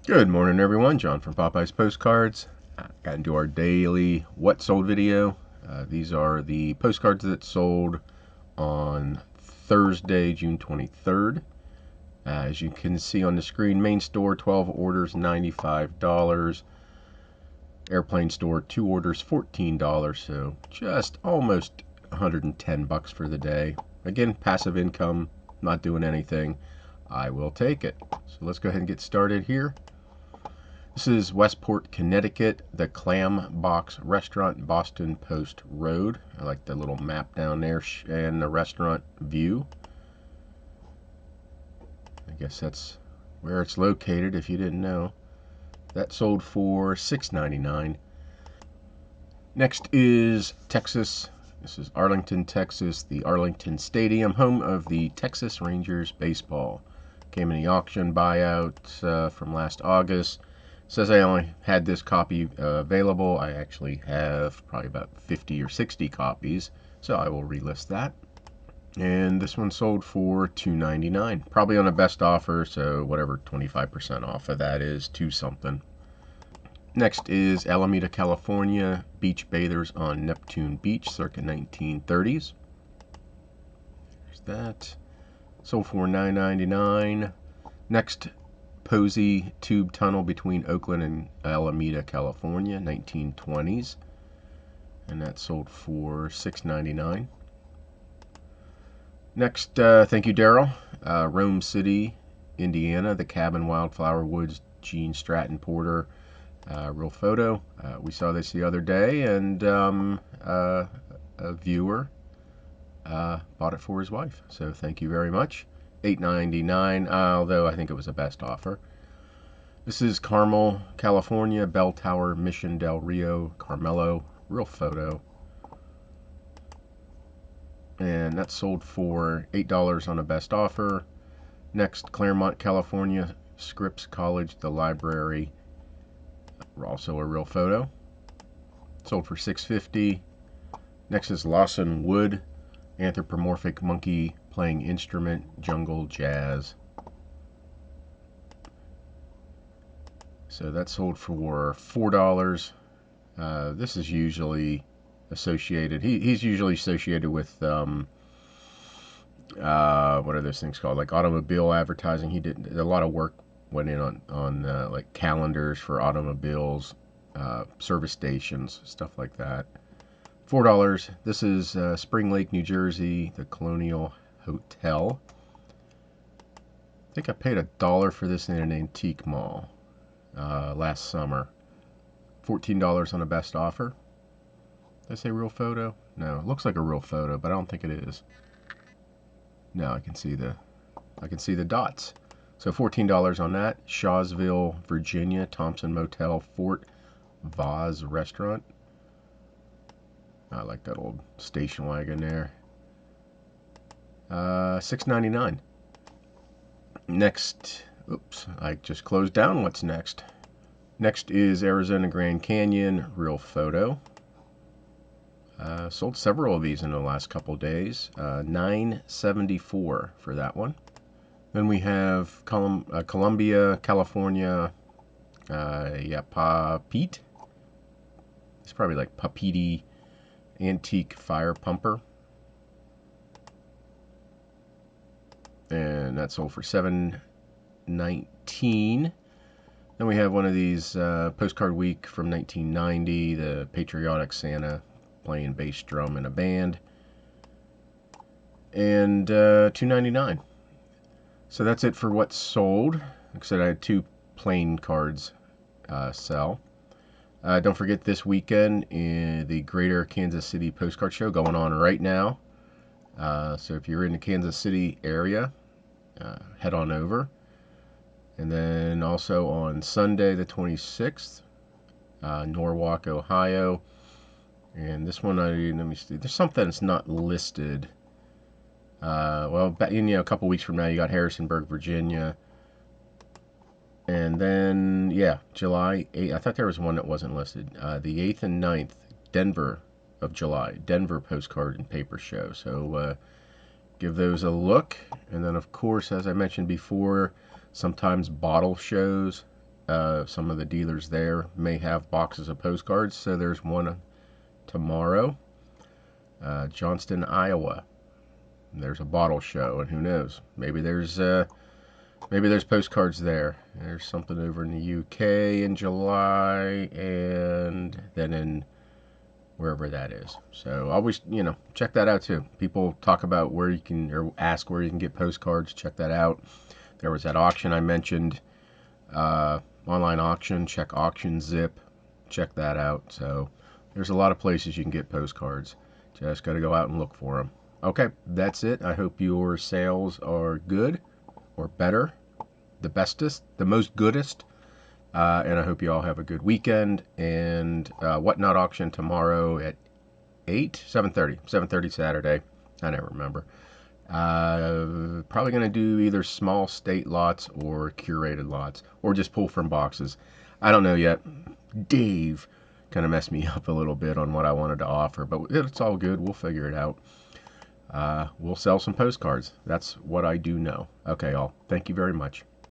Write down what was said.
Good morning, everyone. John from Popeyes Postcards. Got into our daily what sold video. These are the postcards that sold on Thursday, June 23rd. As you can see on the screen, main store 12 orders, $95. Airplane store 2 orders, $14. So just almost 110 bucks for the day. Again, passive income, not doing anything. I will take it. So let's go ahead and get started here. This is Westport, Connecticut, the Clam Box Restaurant, Boston Post Road. I like the little map down there and the restaurant view. I guess that's where it's located if you didn't know. That sold for $6.99. Next is Texas. This is Arlington, Texas, the Arlington Stadium, home of the Texas Rangers baseball. Came in the auction buyout from last August. Says I only had this copy available. I actually have probably about 50 or 60 copies, so I will relist that. And this one sold for $2.99. Probably on a best offer, so whatever 25% off of that is, $2 something. Next is Alameda, California, beach bathers on Neptune Beach, circa 1930s. There's that. Sold for $9.99. Next, Posey Tube Tunnel between Oakland and Alameda, California, 1920s. And that sold for $6.99. Next, thank you, Daryl. Rome City, Indiana, the Cabin Wildflower Woods, Gene Stratton Porter. Real photo. We saw this the other day, and a viewer bought it for his wife. So thank you very much. $8.99, although I think it was a best offer. This is Carmel, California, Bell Tower, Mission del Rio, Carmelo. Real photo. And that sold for $8 on a best offer. Next, Claremont, California, Scripps College, the library. Also a real photo. Sold for $6.50. Next is Lawson Wood, anthropomorphic monkey playing instrument, jungle jazz. So that sold for $4. This is usually associated. He's usually associated with what are those things called? Like automobile advertising. He did a lot of work. Went in on like calendars for automobiles, service stations, stuff like that. $4. This is Spring Lake, New Jersey, the Colonial Hotel. I think I paid $1 for this in an antique mall last summer. $14 on a best offer. Did I say real photo? No, it looks like a real photo, but I don't think it is. No, I can see the dots. So $14 on that. Shawsville, Virginia, Thompson Motel, Fort Vaz Restaurant. I like that old station wagon there. $6.99. Next, oops, I just closed down. What's next? Next is Arizona Grand Canyon, real photo. Sold several of these in the last couple days. $9.74 for that one. Then we have Columbia, California, Papete. It's probably like Papete antique fire pumper. And that sold for $7.19. Then we have one of these Postcard Week from 1990, the Patriotic Santa playing bass drum in a band. And $2.99. So that's it for what's sold. Like I said, I had 2 plain cards sell. Don't forget this weekend in the Greater Kansas City Postcard Show going on right now. So if you're in the Kansas City area, head on over. And then also on Sunday the 26th, Norwalk, Ohio. And this one, let me see. There's something that's not listed. Well, a couple weeks from now, you got Harrisonburg, Virginia. And then, yeah, July 8th. I thought there was one that wasn't listed. The 8th and 9th, Denver of July. Denver Postcard and Paper Show. So give those a look. And then, of course, as I mentioned before, sometimes bottle shows Some of the dealers there may have boxes of postcards. So there's one tomorrow, Johnston, Iowa. There's a bottle show, and who knows? Maybe there's postcards there. There's something over in the UK in July, and then in wherever that is. So always, check that out too. People talk about where you can, or ask where you can get postcards. Check that out. There was that auction I mentioned, online auction. Check Auction Zip. Check that out. So there's a lot of places you can get postcards. Just got to go out and look for them. Okay, that's it. I hope your sales are good or better, the bestest, the most goodest. And I hope you all have a good weekend. And WhatNot auction tomorrow at 7:30 Saturday. I never remember. Probably going to do either small state lots or curated lots, or just pull from boxes. I don't know yet. Dave kind of messed me up a little bit on what I wanted to offer, but it's all good. We'll figure it out. We'll sell some postcards. That's what I do know. Okay, all. Thank you very much.